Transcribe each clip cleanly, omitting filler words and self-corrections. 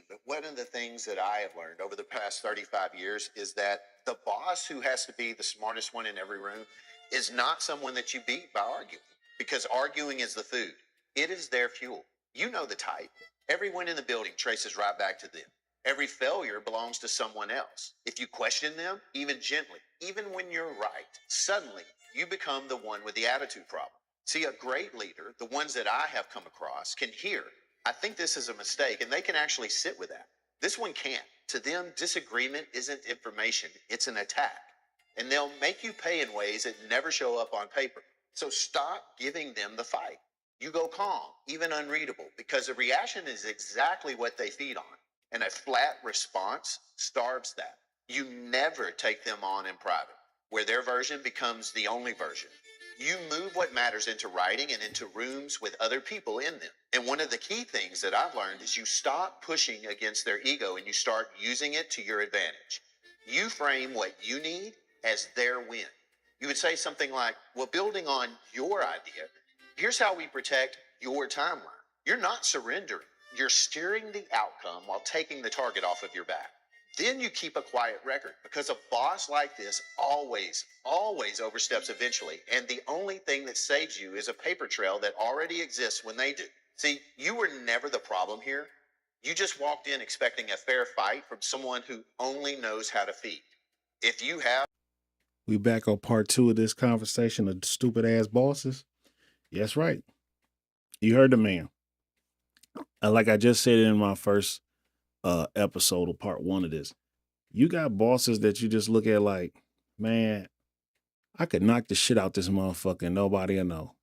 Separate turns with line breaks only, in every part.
But one of the things that I have learned over the past 35 years is that the boss who has to be the smartest one in every room is not someone that you beat by arguing, because arguing is the food. It is their fuel. You know the type. Everyone in the building traces right back to them. Every failure belongs to someone else. If you question them, even gently, even when you're right, suddenly you become the one with the attitude problem. See, a great leader, the ones that I have come across, can hear, I think this is a mistake, and they can actually sit with that. This one can't. To them, disagreement isn't information, it's an attack. And they'll make you pay in ways that never show up on paper. So stop giving them the fight. You go calm, even unreadable, because the reaction is exactly what they feed on. And a flat response starves that. You never take them on in private, where their version becomes the only version. You move what matters into writing and into rooms with other people in them. And one of the key things that I've learned is you stop pushing against their ego and you start using it to your advantage. You frame what you need as their win. You would say something like, well, building on your idea, here's how we protect your timeline. You're not surrendering. You're steering the outcome while taking the target off of your back. Then you keep a quiet record, because a boss like this always oversteps eventually. And the only thing that saves you is a paper trail that already exists when they do. See, you were never the problem here. You just walked in expecting a fair fight from someone who only knows how to feed. If you have...
We back on part 2 of this conversation of stupid ass bosses. Yes, right. You heard the man. Like I just said in my first episode of part 1 of this, you got bosses that you just look at like, man, I could knock the shit out this motherfucker and nobody will know.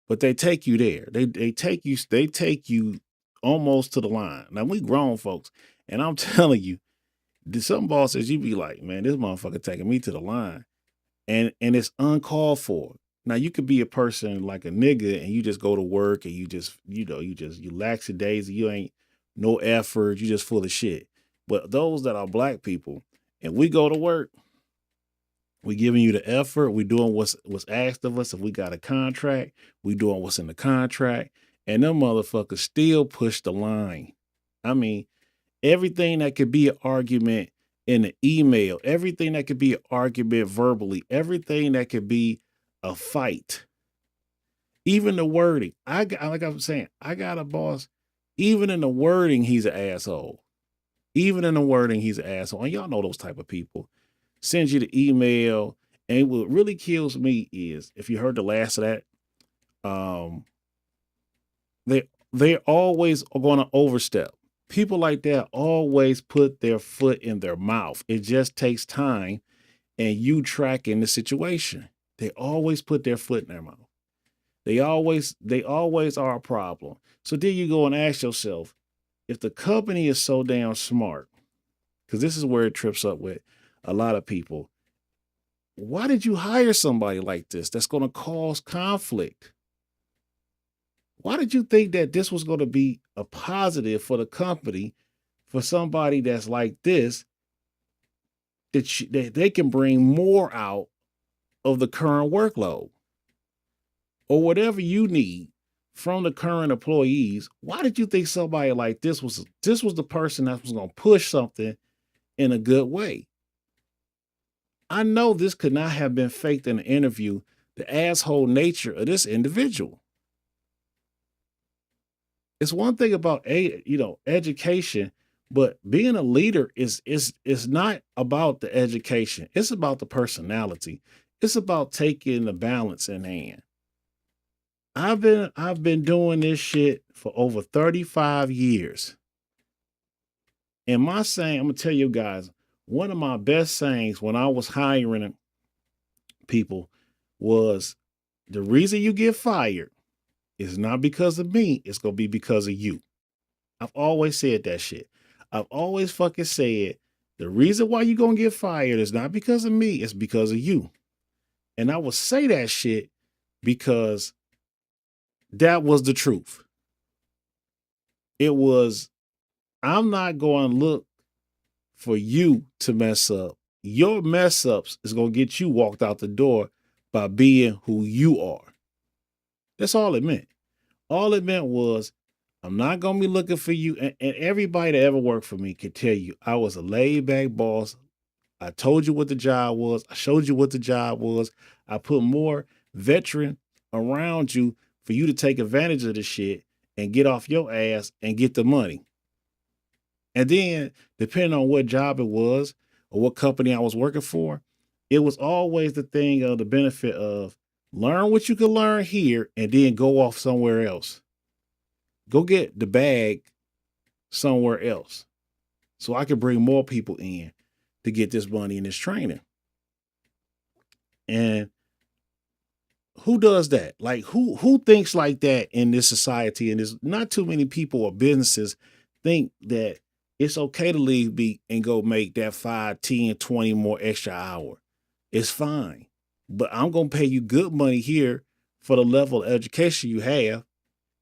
But they take you there. They take you almost to the line. Now we grown folks, and I'm telling you, some bosses you be like, man, this motherfucker taking me to the line, and it's uncalled for. Now you could be a person like a nigga, and you just go to work and you lackadaisy, you ain't no effort, you just full of shit. But those that are black people, and we go to work, we giving you the effort, we doing what's asked of us. If we got a contract, we doing what's in the contract, and them motherfuckers still push the line. I mean, everything that could be an argument in an email, everything that could be an argument verbally, everything that could be a fight, even the wording. Like I'm saying, I got a boss, even in the wording, he's an asshole. Even in the wording, he's an asshole. And y'all know those type of people. Sends you the email. And what really kills me is, if you heard the last of that, they always are going to overstep. People like that always put their foot in their mouth. It just takes time and you tracking the situation. They always put their foot in their mouth. They always are a problem. So then you go and ask yourself, if the company is so damn smart, because this is where it trips up with a lot of people, why did you hire somebody like this that's going to cause conflict? Why did you think that this was going to be a positive for the company, for somebody that's like this, that they can bring more out of the current workload or whatever you need from the current employees? Why did you think somebody like this was the person that was going to push something in a good way? I know this could not have been faked in an interview, the asshole nature of this individual. It's one thing about education, but being a leader is not about the education. It's about the personality. It's about taking the balance in hand. I've been doing this shit for over 35 years. And my saying, I'm gonna tell you guys, one of my best sayings when I was hiring people was, the reason you get fired is not because of me, it's gonna be because of you. I've always said that shit. I've always fucking said, the reason why you're gonna get fired is not because of me, it's because of you. And I will say that shit because that was the truth. It was, I'm not going to look for you to mess up. Your mess ups is going to get you walked out the door by being who you are. That's all it meant. All it meant was, I'm not gonna be looking for you. And everybody that ever worked for me can tell you I was a laid back boss. I told you what the job was. I showed you what the job was. I put more veteran around you for you to take advantage of the shit and get off your ass and get the money. And then, depending on what job it was or what company I was working for, it was always the thing of the benefit of learn what you can learn here and then go off somewhere else. Go get the bag somewhere else so I can bring more people in to get this money and this training. And who does that? Like who thinks like that in this society? And there's not too many people or businesses think that it's okay to leave me and go make that 5, 10, 20 more extra hour. It's fine. But I'm gonna pay you good money here for the level of education you have.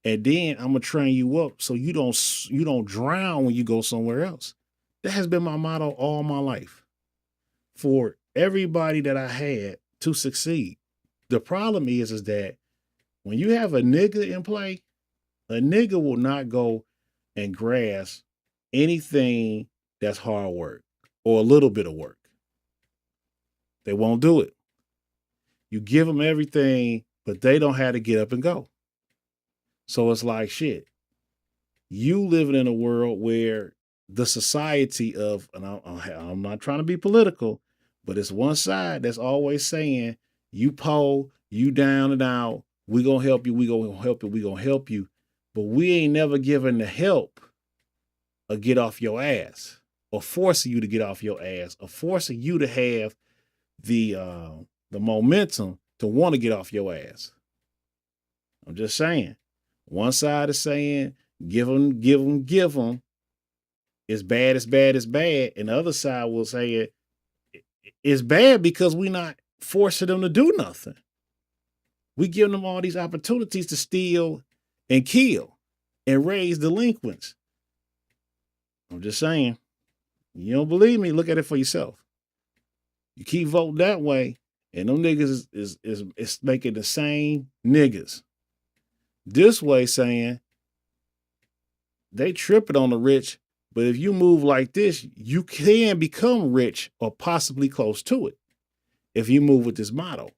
And then I'm gonna train you up so you don't drown when you go somewhere else. That has been my motto all my life for everybody that I had to succeed. The problem is that when you have a nigga in play, a nigga will not go and grasp anything that's hard work or a little bit of work. They won't do it. You give them everything, but they don't have to get up and go. So it's like shit. You living in a world where the society of, and I'm not trying to be political, but it's one side that's always saying, you poor, you down and out, we gonna help you, we gonna help you, we gonna help you. But we ain't never given the help or get off your ass or forcing you to get off your ass or forcing you to have the momentum to want to get off your ass. I'm just saying. One side is saying, give them. It's bad, it's bad, it's bad. And the other side will say it's bad because we're not forcing them to do nothing. We give them all these opportunities to steal and kill and raise delinquents. I'm just saying, you don't believe me, look at it for yourself. You keep voting that way, and them niggas is making the same niggas. This way saying they tripping on the rich, but if you move like this, you can become rich or possibly close to it if you move with this motto.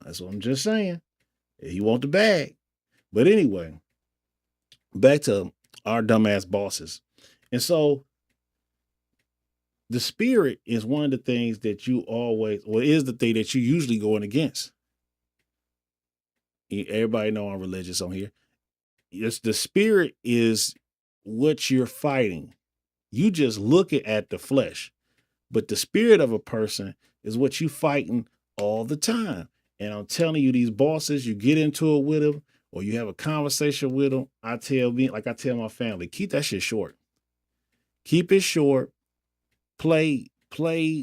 That's what I'm just saying. If you want the bag. But anyway, back to our dumbass bosses. And so the spirit is one of the things that you always, well, is the thing that you usually going against. Everybody know I'm religious on here. It's the spirit is what you're fighting. You just looking at the flesh, but the spirit of a person is what you fighting all the time. And I'm telling you, these bosses, you get into it with them or you have a conversation with them. I tell my family, keep that shit short. Keep it short. Play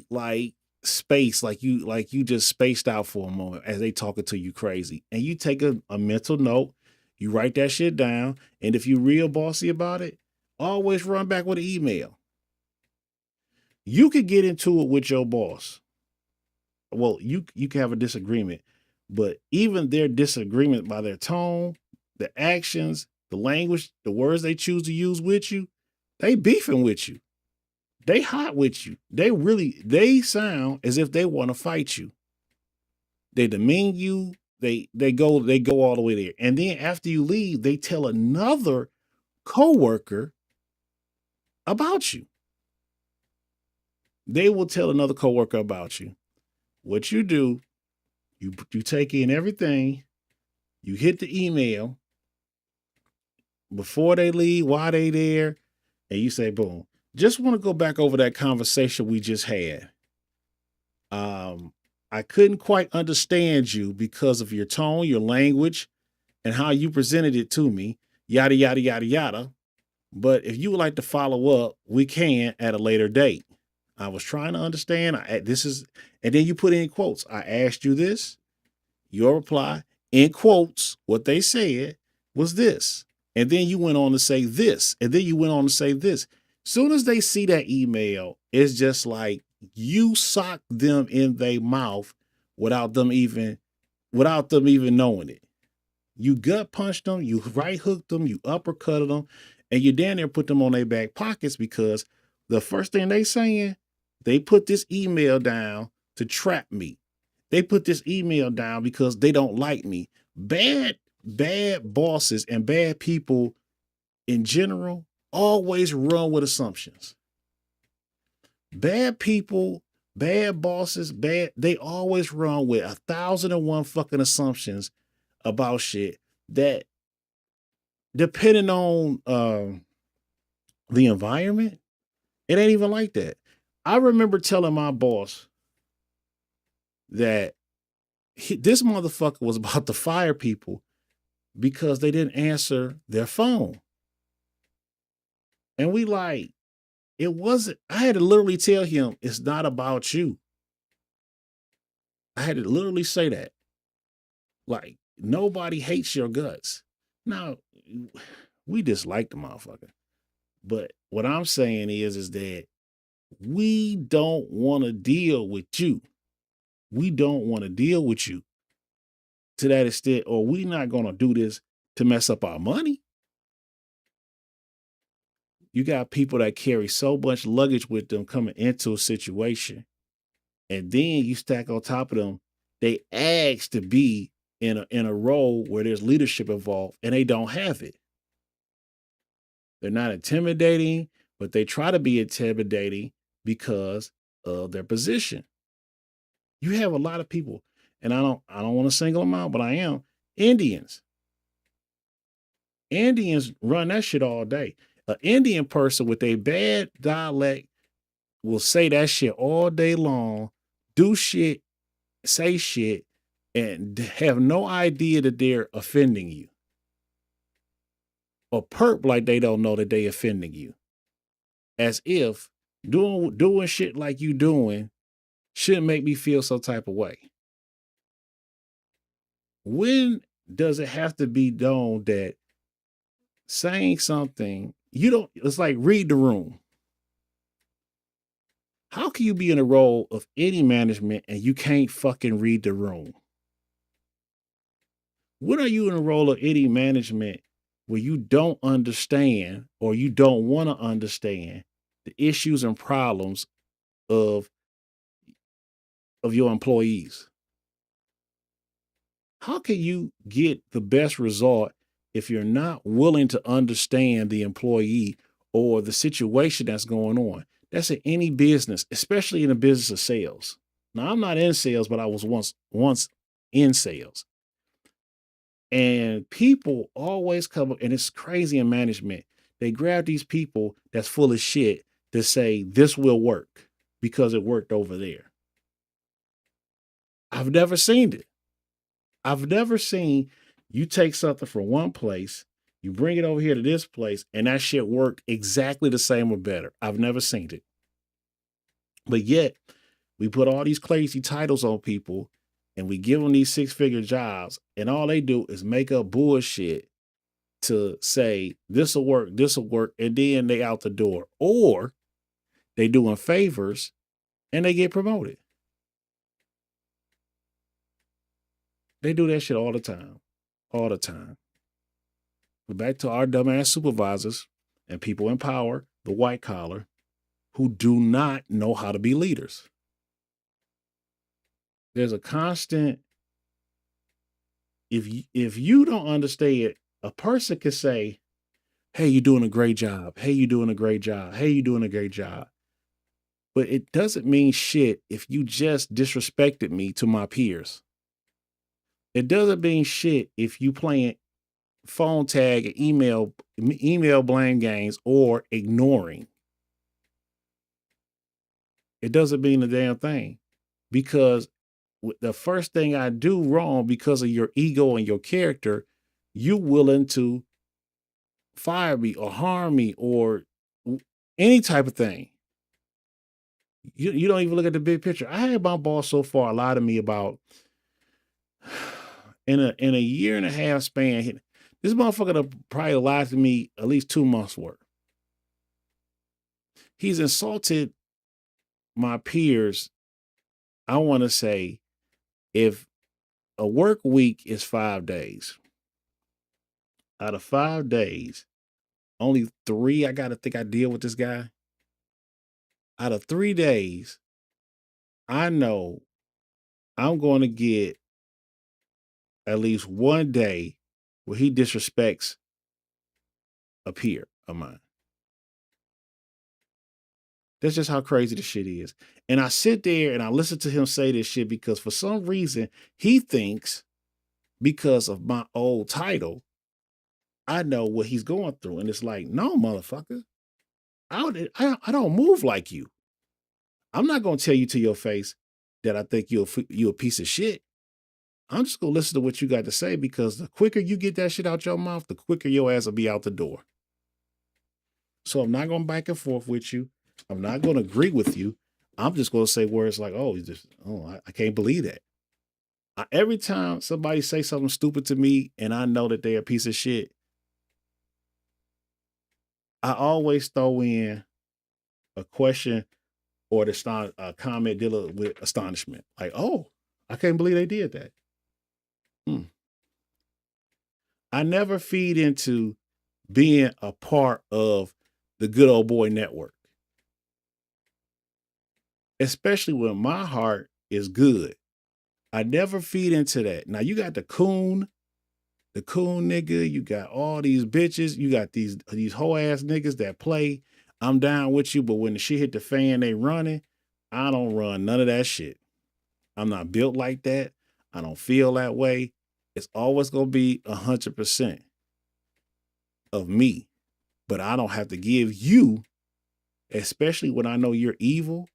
like space, like you just spaced out for a moment as they talking to you crazy. And you take a mental note, you write that shit down. And if you real bossy about it, always run back with an email. You could get into it with your boss. Well, you can have a disagreement, but even their disagreement by their tone, the actions, the language, the words they choose to use with you, they beefing with you. They hot with you. They sound as if they want to fight you. They demean you. They go all the way there. And then after you leave, they tell another coworker about you. They will tell another coworker about you. What you do, you take in everything, you hit the email before they leave, while they there, and you say, boom, just want to go back over that conversation we just had. I couldn't quite understand you because of your tone, your language, and how you presented it to me, yada, yada, yada, yada. But if you would like to follow up, we can at a later date. I was trying to understand. And then you put in quotes. I asked you this. Your reply in quotes, what they said was this. And then you went on to say this. And then you went on to say this. Soon as they see that email, it's just like you sock them in their mouth without them even knowing it. You gut punched them, you right hooked them, you uppercutted them, and you down there put them on their back pockets because the first thing they saying, they put this email down to trap me. They put this email down because they don't like me. Bad bosses and bad people in general always run with assumptions. Bad people, bad bosses, they always run with 1,001 fucking assumptions about shit that, depending on the environment, it ain't even like that. I remember telling my boss that this motherfucker was about to fire people because they didn't answer their phone. And we like, it wasn't, I had to literally tell him, it's not about you. I had to literally say that. Like, nobody hates your guts. Now, we dislike the motherfucker. But what I'm saying is that we don't want to deal with you. We don't want to deal with you to that extent, or we not going to do this to mess up our money. You got people that carry so much luggage with them coming into a situation, and then you stack on top of them, they ask to be in a role where there's leadership involved, and they don't have it. They're not intimidating, but they try to be intimidating because of their position. You have a lot of people, and I don't want to single them out, but I am. Indians run that shit all day. An Indian person with a bad dialect will say that shit all day long, do shit, say shit, and have no idea that they're offending you. Or perp like they don't know that they offending you. As if doing shit like you doing shouldn't make me feel some type of way. When does it have to be known that saying something, it's like read the room. How can you be in a role of any management and you can't fucking read the room? When are you in a role of any management where you don't understand or you don't want to understand the issues and problems of your employees? How can you get the best result if you're not willing to understand the employee or the situation that's going on? That's in any business, especially in the business of sales. Now, I'm not in sales, but I was once in sales. And people always come up, and it's crazy in management. They grab these people that's full of shit to say this will work because it worked over there. I've never seen it. I've never seen you take something from one place, you bring it over here to this place, and that shit work exactly the same or better. I've never seen it. But yet, we put all these crazy titles on people and we give them these 6-figure jobs, and all they do is make up bullshit to say this'll work, and then they out the door. Or they doing favors and they get promoted. They do that shit all the time. All the time. But back to our dumbass supervisors and people in power, the white collar, who do not know how to be leaders. There's a constant, if you don't understand, a person can say, hey, you're doing a great job. Hey, you're doing a great job. Hey, you're doing a great job. But it doesn't mean shit if you just disrespected me to my peers. It doesn't mean shit if you playing phone tag and email blame games or ignoring. It doesn't mean a damn thing, because the first thing I do wrong because of your ego and your character, you willing to fire me or harm me or any type of thing. You don't even look at the big picture. I had my boss so far lie to me about in a year and a half span. This motherfucker probably lied to me at least 2 months worth. He's insulted my peers. I want to say, if a work week is 5 days, Out of 5 days, only 3 I gotta think I deal with this guy. Out of 3 days, I know I'm going to get at least 1 day where he disrespects a peer of mine. That's just how crazy the shit is. And I sit there and I listen to him say this shit because for some reason he thinks because of my old title, I know what he's going through. And it's like, no, motherfucker, I don't move like you. I'm not going to tell you to your face that I think you're a piece of shit. I'm just going to listen to what you got to say because the quicker you get that shit out your mouth, the quicker your ass will be out the door. So I'm not going back and forth with you. I'm not going to agree with you. I'm just going to say words like, I can't believe that. Every time somebody say something stupid to me and I know that they're a piece of shit, I always throw in a question or a comment dealing with astonishment. Like, oh, I can't believe they did that. I never feed into being a part of the good old boy network, especially when my heart is good. I never feed into that. Now you got the coon nigga, you got all these bitches, you got these whole ass niggas that play. I'm down with you, but when the shit hit the fan, they running. I don't run none of that shit. I'm not built like that. I don't feel that way. It's always gonna be 100% of me, but I don't have to give you, especially when I know you're evil,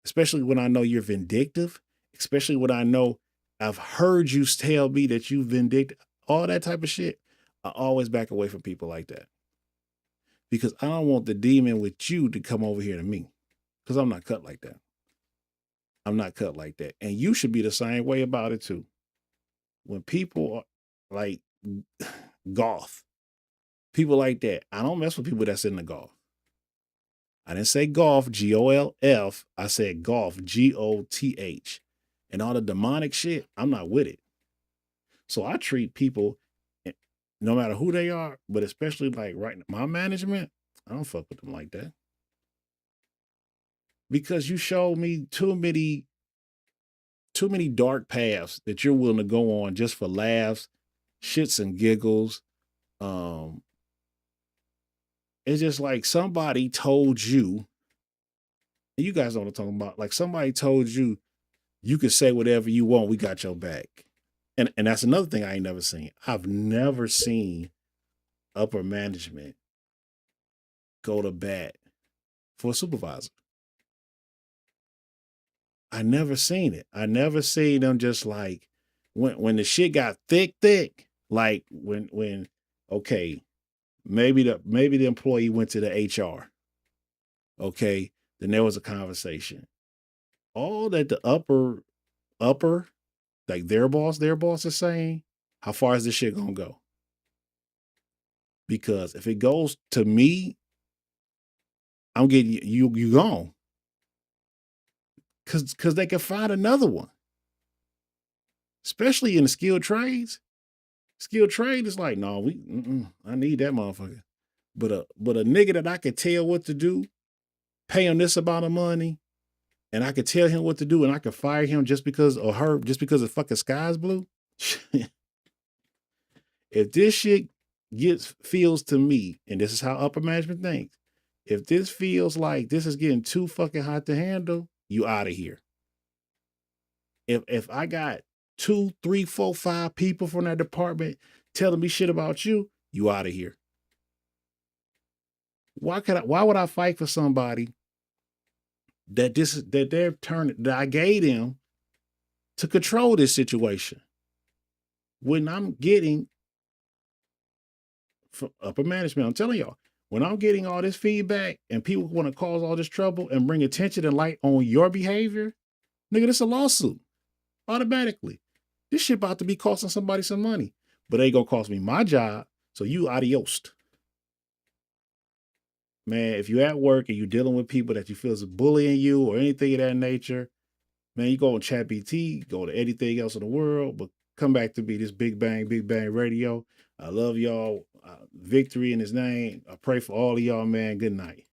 especially when I know you're vindictive, especially when I know I've heard you tell me that you've vindictive, all that type of shit. I always back away from people like that because I don't want the demon with you to come over here to me because I'm not cut like that. I'm not cut like that. And you should be the same way about it too. When people are like golf, people like that, I don't mess with people that's in the golf. I didn't say golf, Golf. I said golf, Goth. And all the demonic shit, I'm not with it. So I treat people, no matter who they are, but especially like right now, my management, I don't fuck with them like that. Because you showed me too many dark paths that you're willing to go on just for laughs, shits and giggles. It's just like somebody told you, and you guys know what I'm talking about. Like somebody told you, you can say whatever you want. We got your back. And that's another thing I ain't never seen. I've never seen upper management go to bat for a supervisor. I never seen it. I never seen them just like when the shit got thick, like when okay, maybe the employee went to the HR. Okay, then there was a conversation. All that the upper, like their boss is saying, how far is this shit gonna go? Because if it goes to me, I'm getting you gone. Cause they can find another one. Especially in the skilled trades. Skilled trade is like, no, I need that motherfucker. But a nigga that I could tell what to do, pay him this amount of money, and I could tell him what to do, and I could fire him just because the fucking sky's blue. If this shit feels to me, and this is how upper management thinks, if this feels like this is getting too fucking hot to handle, you out of here. If I got 2, 3, 4, 5 people from that department telling me shit about you, you out of here. Why would I fight for somebody that I gave them to control this situation when I'm getting from upper management? I'm telling y'all, when I'm getting all this feedback and people want to cause all this trouble and bring attention and light on your behavior, nigga, this a lawsuit automatically. This shit about to be costing somebody some money, but it ain't gonna cost me my job. So you adios. Man, if you're at work and you're dealing with people that you feel is bullying you or anything of that nature, man, you go on ChatGPT, go to anything else in the world, but Come back to be this Big Bang Radio. I love y'all. Victory in his name. I pray for all of y'all, man. Good night.